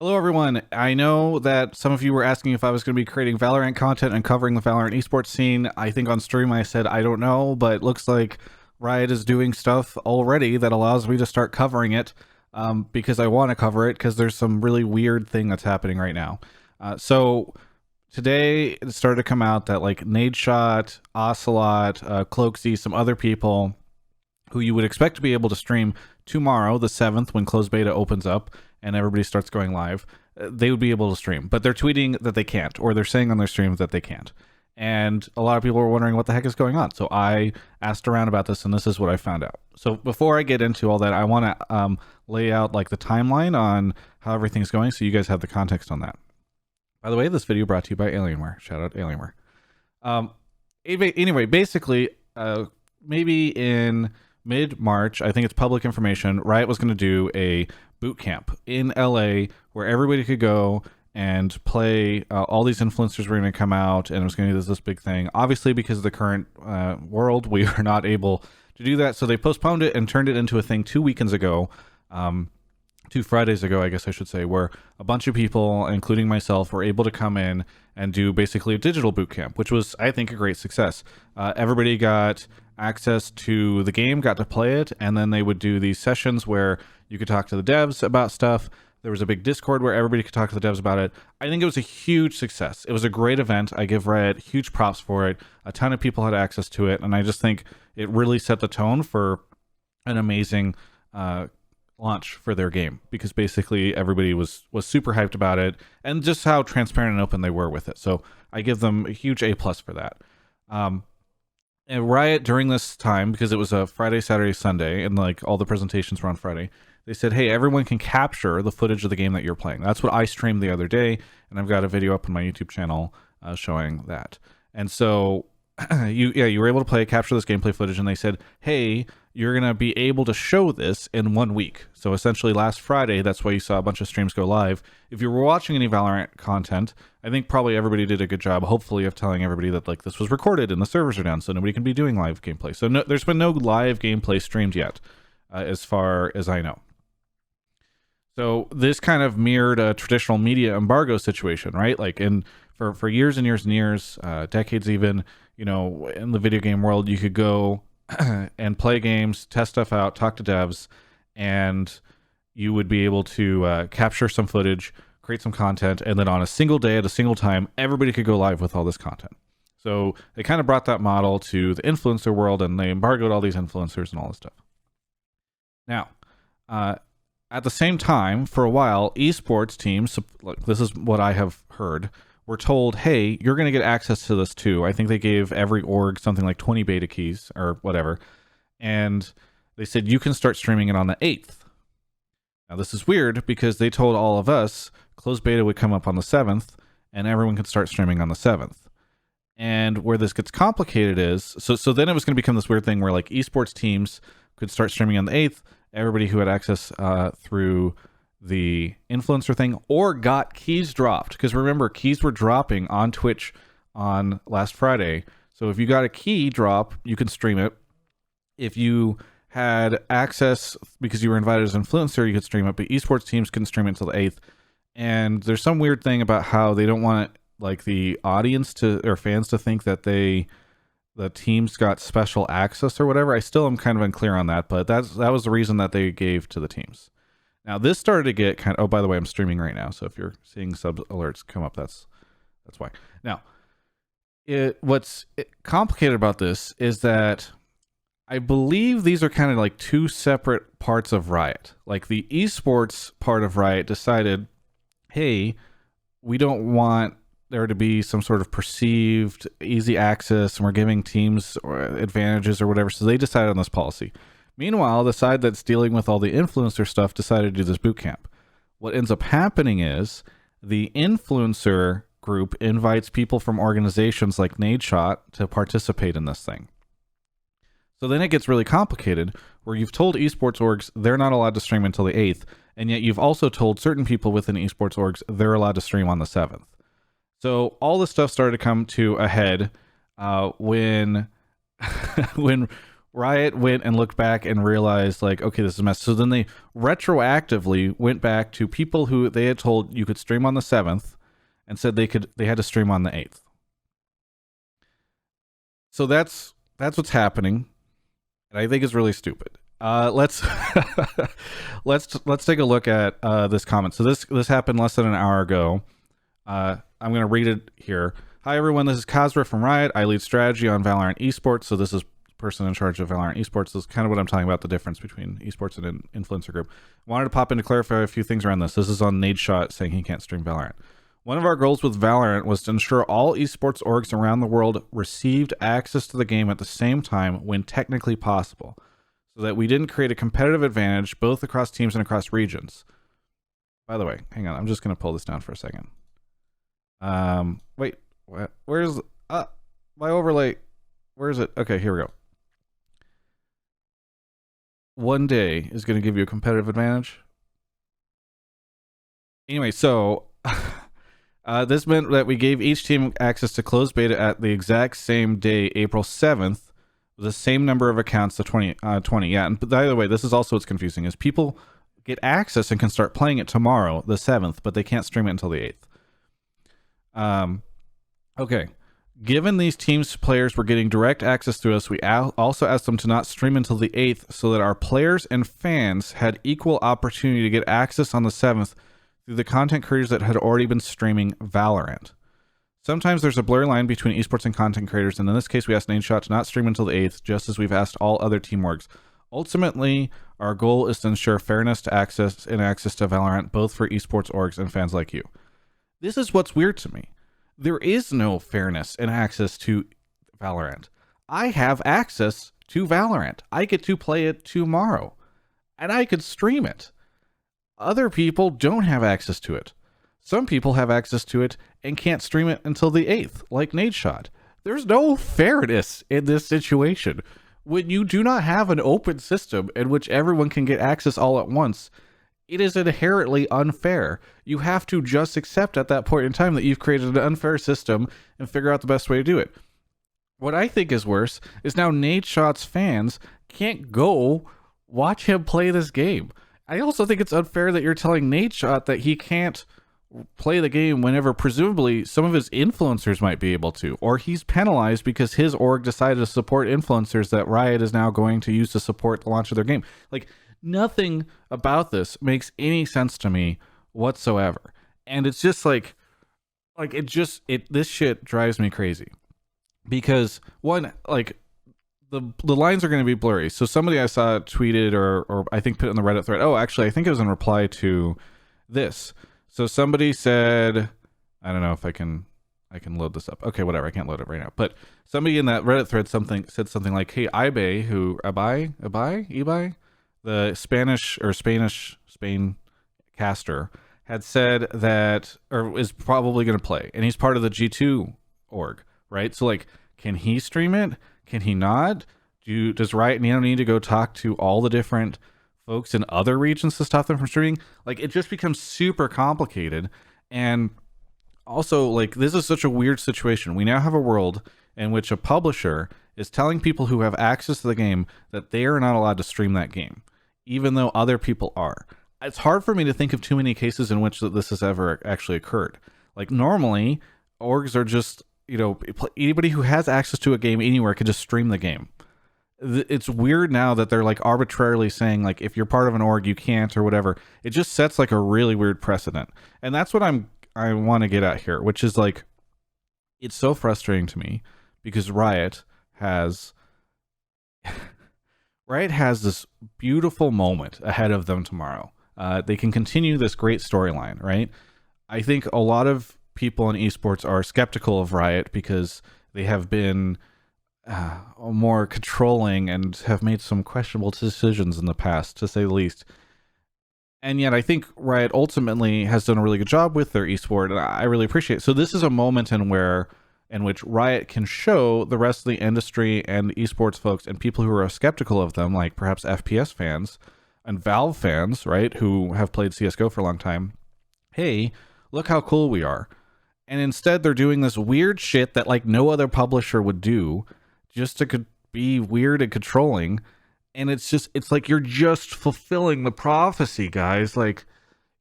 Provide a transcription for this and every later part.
Hello, everyone. I know that some of you were asking if I was going to be creating Valorant content and covering the Valorant esports scene. I think on stream I said I don't know, but it looks like Riot is doing stuff already that allows me to start covering it because I want to cover it because there's some really weird thing that's happening right now. So today it started to come out that like Nadeshot, Ocelot, Cloaksy, some other people who you would expect to be able to stream tomorrow, the 7th, when closed beta opens up and everybody starts going live, they would be able to stream. But they're tweeting that they can't, or they're saying on their streams that they can't. And a lot of people are wondering what the heck is going on. So I asked around about this, and this is what I found out. So before I get into all that, I want to lay out like the timeline on how everything's going so you guys have the context on that. By the way, this video brought to you by Alienware. Shout out Alienware. Anyway, basically, maybe in mid-March, I think it's public information, Riot was going to do a boot camp in LA where everybody could go and play. All these influencers were going to come out, and it was going to be this big thing. Obviously, because of the current world, we are not able to do that, so they postponed it and turned it into a thing 2 weekends ago, 2 Fridays ago, I guess I should say, where a bunch of people, including myself, were able to come in and do basically a digital boot camp, which was, I think, a great success. Everybody got access to the game, got to play it, and then they would do these sessions where you could talk to the devs about stuff. There was a big Discord where everybody could talk to the devs about it. I think it was a huge success. It was a great event. I give Riot huge props for it. A ton of people had access to it, and I just think it really set the tone for an amazing launch for their game, because basically everybody was super hyped about it and just how transparent and open they were with it. So I give them a huge A+ for that. And Riot, during this time, because it was a Friday, Saturday, Sunday, and like all the presentations were on Friday, they said, hey, everyone can capture the footage of the game that you're playing. That's what I streamed the other day, and I've got a video up on my YouTube channel showing that. And so you were able to capture this gameplay footage, and they said, hey, you're going to be able to show this in 1 week. So essentially last Friday, that's why you saw a bunch of streams go live. If you were watching any Valorant content, I think probably everybody did a good job, hopefully, of telling everybody that like this was recorded and the servers are down, so nobody can be doing live gameplay. So no, there's been no live gameplay streamed yet, as far as I know. So this kind of mirrored a traditional media embargo situation, right? Like for years and years and years, decades even, you know, in the video game world, you could go and play games, test stuff out, talk to devs, and you would be able to capture some footage, create some content, and then on a single day at a single time, everybody could go live with all this content. So they kind of brought that model to the influencer world, and they embargoed all these influencers and all this stuff. Now, at the same time, for a while, esports teams, this is what I have heard, were told, hey, you're going to get access to this too. I think they gave every org something like 20 beta keys or whatever. And they said, you can start streaming it on the 8th. Now, this is weird because they told all of us closed beta would come up on the 7th and everyone could start streaming on the 7th. And where this gets complicated is, so then it was going to become this weird thing where like esports teams could start streaming on the 8th. Everybody who had access through the influencer thing or got keys dropped, because remember, keys were dropping on Twitch on last Friday. So if you got a key drop, you can stream it. If you had access because you were invited as an influencer, you could stream it, but esports teams couldn't stream it until the 8th. And there's some weird thing about how they don't want like the audience to or fans to think that the teams got special access or whatever. I still am kind of unclear on that, but that was the reason that they gave to the teams. Now, this started to get kind of... Oh, by the way, I'm streaming right now, so if you're seeing sub alerts come up, that's why. Now, what's complicated about this is that I believe these are kind of like two separate parts of Riot. Like, the esports part of Riot decided, hey, we don't want there to be some sort of perceived easy access, and we're giving teams advantages or whatever, so they decided on this policy. Meanwhile, the side that's dealing with all the influencer stuff decided to do this boot camp. What ends up happening is the influencer group invites people from organizations like Nadeshot to participate in this thing. So then it gets really complicated, where you've told esports orgs they're not allowed to stream until the 8th, and yet you've also told certain people within esports orgs they're allowed to stream on the 7th. So all this stuff started to come to a head when Riot went and looked back and realized, like, okay, this is a mess. So then they retroactively went back to people who they had told you could stream on the 7th and said they had to stream on the 8th. So that's what's happening, and I think it's really stupid. Let's take a look at this comment. So this happened less than an hour ago. I'm gonna read it here. Hi everyone, this is Kazra from Riot. I lead strategy on Valorant Esports. So this is person in charge of Valorant Esports. This is kind of what I'm talking about, the difference between esports and an influencer group. Wanted to pop in to clarify a few things around this. This is on Nadeshot saying he can't stream Valorant. One of our goals with Valorant was to ensure all esports orgs around the world received access to the game at the same time when technically possible, so that we didn't create a competitive advantage both across teams and across regions. By the way, hang on, I'm just going to pull this down for a second. Wait, where's my overlay? Where is it? Okay, here we go. One day is going to give you a competitive advantage. Anyway, so this meant that we gave each team access to closed beta at the exact same day, April 7th, with the same number of accounts, the 20. Yeah, and by the way, this is also what's confusing, is people get access and can start playing it tomorrow, the 7th, but they can't stream it until the 8th. Okay. Given these teams' players were getting direct access to us, we also asked them to not stream until the 8th so that our players and fans had equal opportunity to get access on the 7th through the content creators that had already been streaming Valorant. Sometimes there's a blurry line between esports and content creators, and in this case we asked Nadeshot to not stream until the 8th, just as we've asked all other team orgs. Ultimately, our goal is to ensure fairness to access to Valorant, both for esports orgs and fans like you. This is what's weird to me. There is no fairness in access to Valorant. I have access to Valorant. I get to play it tomorrow, and I could stream it. Other people don't have access to it. Some people have access to it and can't stream it until the 8th, like Nadeshot. There's no fairness in this situation. When you do not have an open system in which everyone can get access all at once, it is inherently unfair. You have to just accept at that point in time that you've created an unfair system and figure out the best way to do it. What I think is worse is now Nadeshot's fans can't go watch him play this game. I also think it's unfair that you're telling Nadeshot that he can't play the game whenever presumably some of his influencers might be able to, or he's penalized because his org decided to support influencers that Riot is now going to use to support the launch of their game. Like, nothing about this makes any sense to me whatsoever. And it's just this shit drives me crazy. Because one, like, the lines are going to be blurry. So somebody I saw tweeted or I think put it in the Reddit thread. Oh, actually, I think it was in reply to this. So somebody said, I don't know if I can load this up. Okay, whatever. I can't load it right now. But somebody in that Reddit thread said something like, "Hey, Ibai, the Spain caster, had said that, or is probably going to play, and he's part of the G2 org, right? So, like, can he stream it? Can he not? Does Riot need to go talk to all the different folks in other regions to stop them from streaming? Like, it just becomes super complicated. And also, like, this is such a weird situation. We now have a world in which a publisher is telling people who have access to the game that they are not allowed to stream that game, even though other people are. It's hard for me to think of too many cases in which this has ever actually occurred. Like, normally, orgs are just, anybody who has access to a game anywhere can just stream the game. It's weird now that they're, like, arbitrarily saying, like, if you're part of an org, you can't or whatever. It just sets, like, a really weird precedent. And that's what I want to get at here, which is, like, it's so frustrating to me because Riot has this beautiful moment ahead of them tomorrow. They can continue this great storyline, right? I think a lot of people in esports are skeptical of Riot because they have been more controlling and have made some questionable decisions in the past, to say the least. And yet I think Riot ultimately has done a really good job with their esport, and I really appreciate it. So this is a moment in which Riot can show the rest of the industry and esports folks and people who are skeptical of them, like perhaps FPS fans and Valve fans, right, who have played CSGO for a long time, hey, look how cool we are. And instead they're doing this weird shit that, like, no other publisher would do just to be weird and controlling. And it's like you're just fulfilling the prophecy, guys. Like,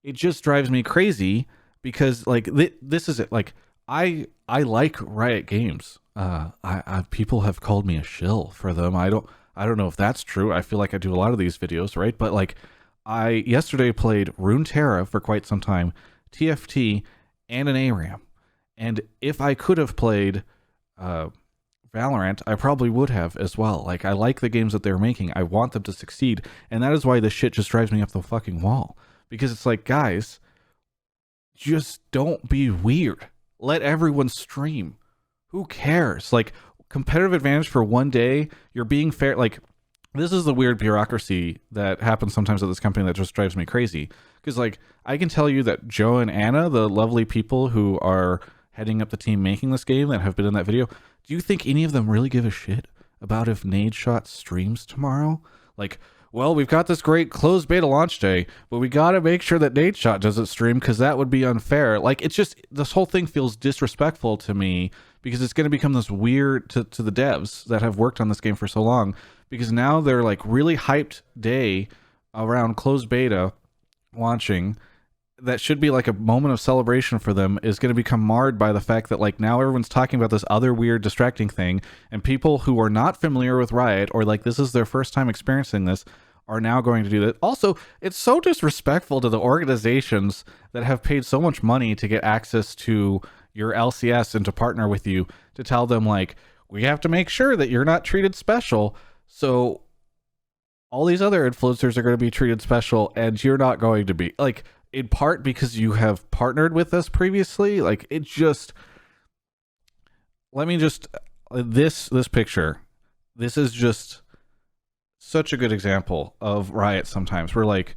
it just drives me crazy because like this is it. Like, I like Riot Games. People have called me a shill for them. I don't know if that's true. I feel like I do a lot of these videos, right? But like, I yesterday played Runeterra for quite some time, TFT, and an ARAM. And if I could have played Valorant, I probably would have as well. Like, I like the games that they're making. I want them to succeed. And that is why this shit just drives me up the fucking wall. Because it's like, guys, just don't be weird. Let everyone stream. Who cares? Like, competitive advantage for one day, you're being fair. Like, this is the weird bureaucracy that happens sometimes at this company that just drives me crazy. Because, like, I can tell you that Joe and Anna, the lovely people who are heading up the team making this game that have been in that video, do you think any of them really give a shit about if Nadeshot streams tomorrow? Like, well, we've got this great closed beta launch day, but we got to make sure that Nadeshot doesn't stream because that would be unfair. Like, it's just, this whole thing feels disrespectful to me because it's going to become this weird to the devs that have worked on this game for so long, because now they're like really hyped day around closed beta launching that should be like a moment of celebration for them is going to become marred by the fact that like now everyone's talking about this other weird distracting thing, and people who are not familiar with Riot or like this is their first time experiencing this are now going to do that. Also, it's so disrespectful to the organizations that have paid so much money to get access to your LCS and to partner with you, to tell them like, we have to make sure that you're not treated special. So all these other influencers are going to be treated special and you're not going to be, like, in part because you have partnered with us previously. Like, it just, let me just, this picture, this is just such a good example of Riot sometimes, where like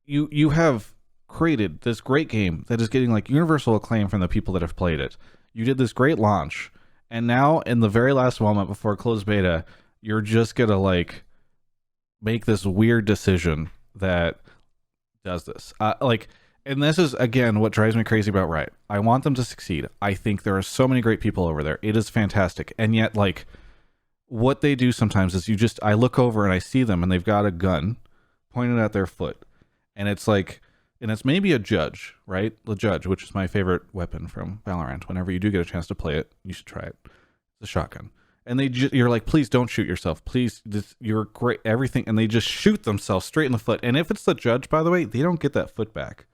you have created this great game that is getting like universal acclaim from the people that have played it. You did this great launch, and now in the very last moment before closed beta, you're just gonna like make this weird decision that does this. Like, and this is again what drives me crazy about Riot. I want them to succeed. I think there are so many great people over there. It is fantastic. And yet, like, what they do sometimes is I look over and I see them and they've got a gun pointed at their foot. And it's like, and it's maybe a judge, right? The judge, which is my favorite weapon from Valorant. Whenever you do get a chance to play it, you should try it. It's a shotgun. And you're like, please don't shoot yourself. Please, you're great, everything. And they just shoot themselves straight in the foot. And if it's the judge, by the way, they don't get that foot back.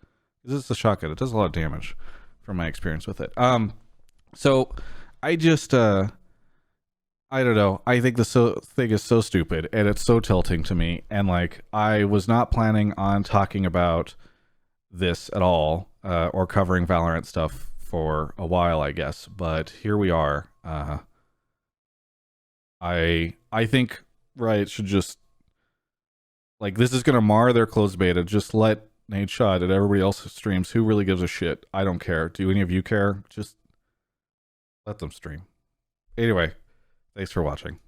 This is a shotgun. It does a lot of damage from my experience with it. So I just, I don't know. I think this thing is so stupid and it's so tilting to me. And like, I was not planning on talking about this at all, or covering Valorant stuff for a while, I guess. But here we are. I think Riot should just, like, this is going to mar their closed beta. Just let Nadeshot and everybody else streams. Who really gives a shit? I don't care. Do any of you care? Just let them stream. Anyway, thanks for watching.